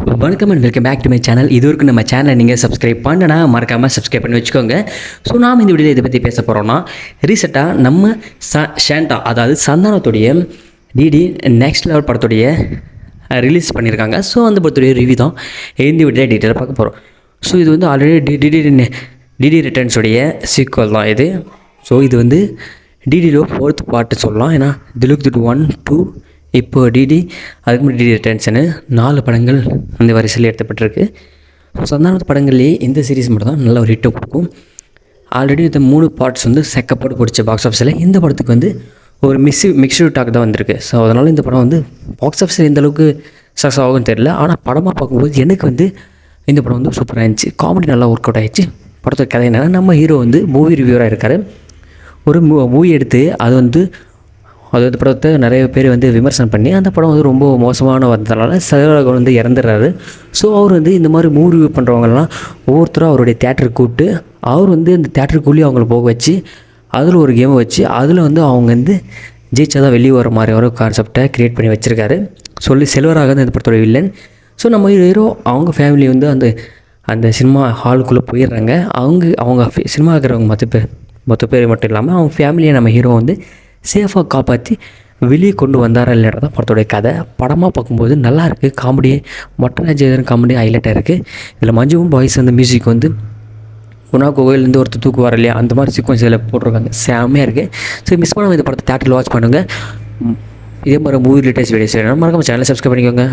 வணக்கம் and welcome back to my channel. இது வரைக்கும் நம்ம சேனலை நீங்கள் சப்ஸ்கிரைப் பண்ணனா மறக்காமல் சப்ஸ்கிரைப் பண்ணி வச்சுக்கோங்க. ஸோ நாம் இந்த வீடியோவில் இதை பற்றி பேச போகிறோம்னா, ரீசெண்டாக நம்ம ஷாண்டா அதாவது சந்தானத்துடைய டிடி நெக்ஸ்ட் லெவல் படத்துடைய ரிலீஸ் பண்ணியிருக்காங்க. ஸோ அந்த படத்துடைய ரிவ்யூ தான் இந்த வீடியோவில் டீட்டெயிலாக பார்க்க போகிறோம். ஸோ இது வந்து ஆல்ரெடி டிடி ரிட்டர்ன்ஸுடைய சீக்வல் தான் இது. ஸோ இது வந்து டிடியில் 4th பார்ட்டு சொல்லலாம். ஏன்னா திலுக் 1, 2 இப்போ டிடி அதுக்கு முன்னாடி டிடி ரிட்டர்ன்ஸ்னு 4 படங்கள் இந்த வரிசையில் எடுத்தப்பட்டிருக்கு. ஸோ சந்தானத்து படங்கள்லேயே இந்த சீரிஸ் மட்டும் தான் நல்ல ஒரு ஹிட்டை கொடுக்கும். ஆல்ரெடி இந்த 3 பார்ட்ஸ் வந்து செக்கப்போட்டு பிடிச்ச பாக்ஸ் ஆஃபீஸில் இந்த படத்துக்கு வந்து ஒரு மிக்ஸ்டு டாக் தான் வந்திருக்கு. ஸோ அதனால் இந்த படம் வந்து பாக்ஸ் ஆஃபீஸில் எந்த அளவுக்கு சக்ஸஸ் ஆகும்னு தெரியல. ஆனால் படமாக பார்க்கும்போது எனக்கு வந்து இந்த படம் வந்து சூப்பராக இருந்துச்சு. காமெடி நல்லா ஒர்க் அவுட் ஆகிடுச்சு. படத்தோட கதை என்னென்னா, நம்ம ஹீரோ வந்து மூவி ரிவ்யூவராக இருக்கார். ஒரு மூவி எடுத்து அது வந்து படத்தை நிறைய பேர் வந்து விமர்சனம் பண்ணி அந்த படம் வந்து ரொம்ப மோசமான வந்ததுனால சகோதரர் வந்து இறந்துடுறாரு. ஸோ அவர் வந்து இந்த மாதிரி மூவி ரிவ்யூ பண்ணுறவங்கலாம் ஒவ்வொருத்தரும் அவருடைய தேட்டருக்கு கூப்பிட்டு அவர் வந்து இந்த தேட்டருக்குள்ளேயே அவங்கள போக வச்சு அதில் ஒரு கேமை வச்சு அதில் வந்து அவங்க வந்து ஜெயிச்சா தான் வெளியே வர மாதிரி ஒரு கான்செப்டை க்ரியேட் பண்ணி வச்சுருக்காரு. செல்வராக தான் இந்த படத்தோட வில்லன். ஸோ நம்ம ஹீரோ அவங்க ஃபேமிலி வந்து அந்த சினிமா ஹாலுக்குள்ளே போயிடுறாங்க. அவங்க சினிமா இருக்கிறவங்க மொத்த பேர் மட்டும் இல்லாமல் அவங்க ஃபேமிலியை நம்ம ஹீரோ வந்து சேஃபாக காப்பாற்றி வெளியே கொண்டு வந்தாரா இல்லைன்றதான் தான் படத்தோடைய கதை. படமாக பார்க்கும்போது நல்லாயிருக்கு. காமெடி மொட்டை ஜெயதன் காமெடி ஹைலைட்டாக இருக்குது. இதில் மஞ்சுவும் பாய்ஸ் அந்த மியூசிக் வந்து குணா கோவிலேருந்து ஒருத்தர் தூக்கு வர இல்லையா அந்த மாதிரி சீக்வன்ஸ் இதில் போட்டிருக்காங்க. செம்மையாக இருக்குது. ஸோ மிஸ் பண்ணாமல் இந்த படத்தை தேட்டரில் வாட்ச் பண்ணுங்கள். இதே மாதிரி மூவி ரிலேட்டட் வீடியோஸ் வேணும் மறக்காம சேனலை சப்ஸ்கிரைப் பண்ணிக்கோங்க.